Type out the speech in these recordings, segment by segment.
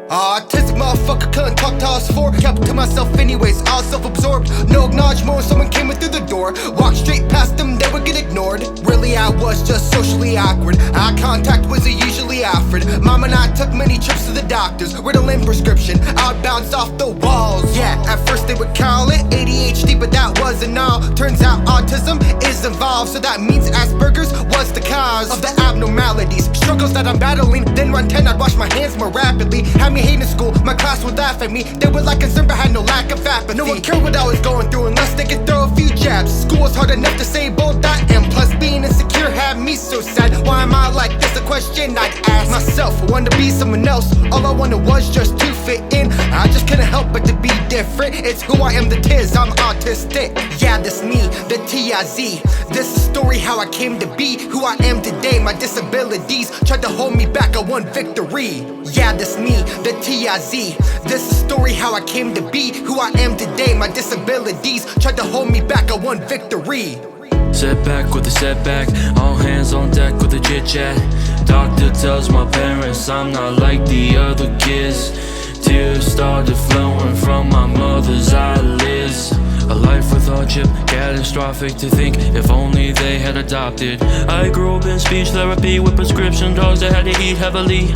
Autistic motherfucker, couldn't talk to us four. Kept to myself anyways, I was self-absorbed. No acknowledgement when someone came in through the door. Walked straight past them, they would get ignored. Really, I was just socially awkward. Eye contact was usually offered. Mom and I took many trips to the doctors. Ritalin prescription, I would bounce off the walls. Yeah, at first they would call it ADHD, but that wasn't all. Turns out autism is involved, so that means Asperger's was the cause of the abnormalities, struggles that I'm battling. Then run 10, I'd wash my hands more rapidly. Had me hating school, my class would laugh at me. They were like concerned but had no lack of apathy. No one cared what I was going through unless they could throw a few jabs. School was hard enough to say bold I am. Plus being insecure had me so sad. Why am I like this? A question I'd ask myself. I wanted to be someone else. All I wanted was just to fit in. I just couldn't help but to be different. It's who I am, the tiz, I'm autistic. Yeah, that's me, the T-I-Z. This is the story how I came to be who I am today. My disabilities tried to hold me back, I won victory. Yeah, that's me, the T-I-Z. This is the story how I came to be who I am today. My disabilities tried to hold me back, I won victory. Setback with a setback, all hands on deck with a chit chat. Doctor tells my parents I'm not like the other kids. Tears started flowing from my mother's eyelids. A life with hardship, catastrophic to think if only they had adopted. I grew up in speech therapy with prescription drugs that had to eat heavily.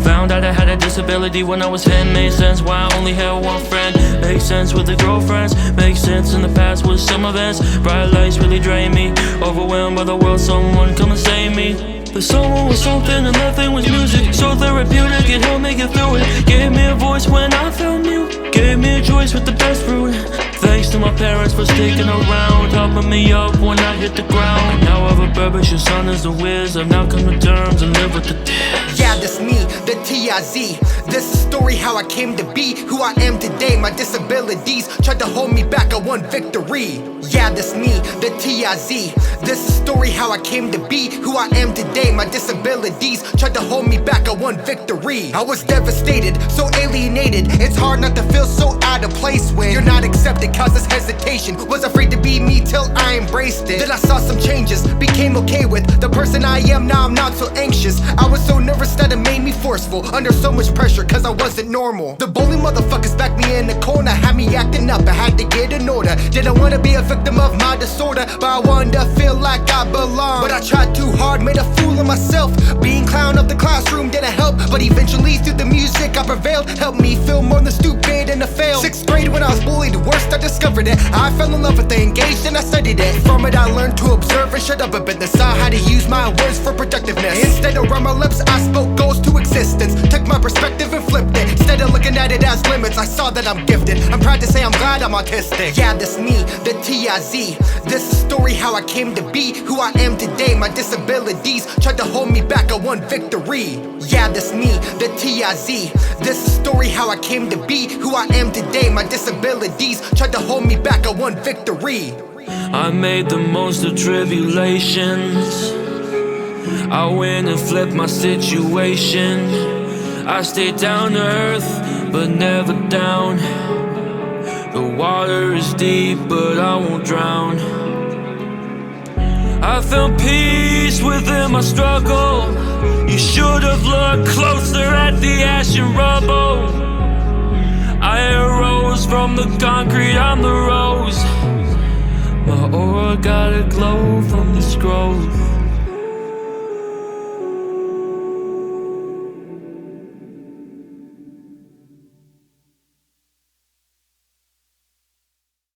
Found out I had a disability when I was 10. Made sense why I only had one friend. Makes sense with the girlfriends. Makes sense in the past with some events. Bright lights really drain me. Overwhelmed by the world, someone come and save me. But someone was something and nothing was music. So therapeutic, it helped me get through it. Gave me a voice when I felt mute. Gave me a choice with the best fruit. Thanks to my parents for sticking around, helping me up when I hit the ground. Now I have a purpose, your son is the whiz. I've now come to terms and live with the tears. Yeah, that's me, the T-I-Z. This is the story how I came to be who I am today. My disabilities tried to hold me back, I won victory. Yeah, that's me, the T-I-Z. This is the story how I came to be who I am today. My disabilities tried to hold me back, I won victory. I was devastated, so alienated. It's hard not to feel so out of place when you're not accepted, causes hesitation. Was afraid to be me till I embraced it. Then I saw some changes, became okay with the person I am. Now I'm not so anxious. I was so nervous that it made me forceful, under so much pressure cause I wasn't normal. The bully motherfuckers backed me in the corner, had me acting up, I had to get in order. Didn't wanna be a victim of my disorder, but I wanted to feel like I belong. But I tried too hard, made a fool of myself. Being clown of the classroom didn't help, but eventually through the music I prevailed. Helped me feel more than stupid and to fail. 6th grade when I was bullied, worst I discovered it. I fell in love with it, engaged and I studied it. From it I learned to observe and shut up a bit. I saw how to use my words for productiveness. Instead of run my lips, I spoke goals to existence. Took my perspective and flipped it. Instead of looking at it as limits, I saw that I'm gifted. I'm proud to say I'm glad I'm autistic. Yeah, that's me, the T-I-Z. This is the story how I came to be who I am today. My disabilities tried to hold me back, I won victory. Yeah, that's me, the T-I-Z. This is the story how I came to be who I am today. My disabilities tried to hold me back, I won victory. I made the most of tribulations. I went and flipped my situation. I stayed down to earth, but never down. The water is deep, but I won't drown. I found peace within my struggle. You should have looked closer at the ash and rubble. I arose from the concrete, I'm the rose. My aura got a glow from this growth.